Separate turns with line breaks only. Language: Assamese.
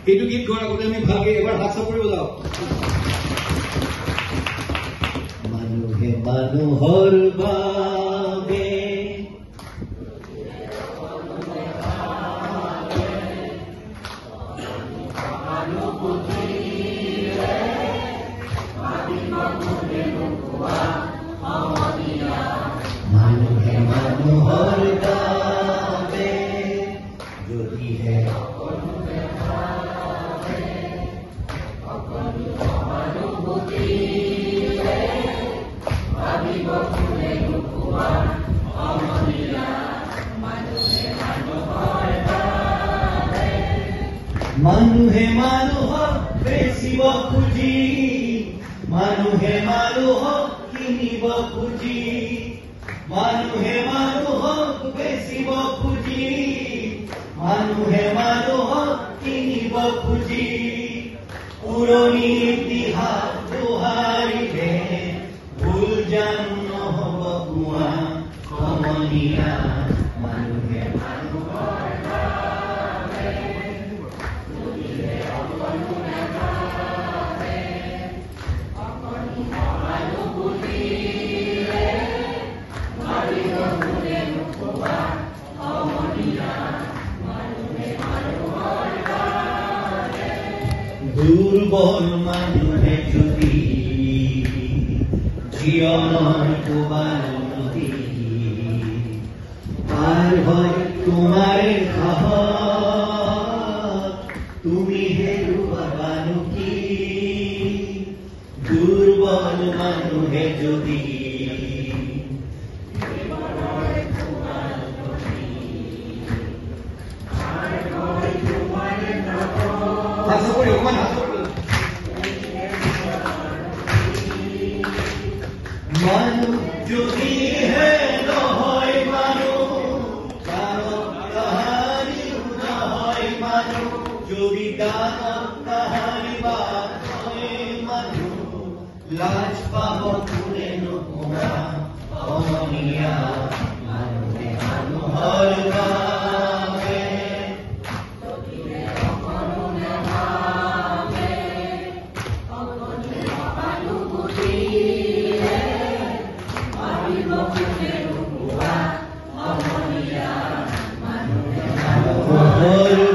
এইটো গীত গোৱাৰ আগতে আমি ভালকে এবাৰ হাত চাপৰি বজাওঁ। মানুহে মানুহৰ বাবে মানুহে মানুহৰ বাবে যদিহে মানুহে মানুহক বেচিব খুজি মানুহে মানুহক কিনিব খুজি মানুহে মানুহক বেচিব খুজি মানুহে মানুহক কিনিব খুজি পুৰণি ইতিহাস দোহাৰিলে ভুল জানো নহ'ব কোৱা সমনীয়া মানুহে মানুহৰ দুৰ্বল মানুহে যদি জীৱনৰ কোবাল নদী পাৰ হয় তোমাৰে সাহস তুমি হেৰুৱাবানো কি দুৰ্বল মানুহে যদি মানুহ যদিহে নহয় মানুহ দানৱ কাহানিও নহয় মানুহ যদি দানৱ কাহানি বা হয় মানুহ লাজ পাব কোনে নোকোৱা সমনীয়া মানুহে মানুহৰ বাবে Oh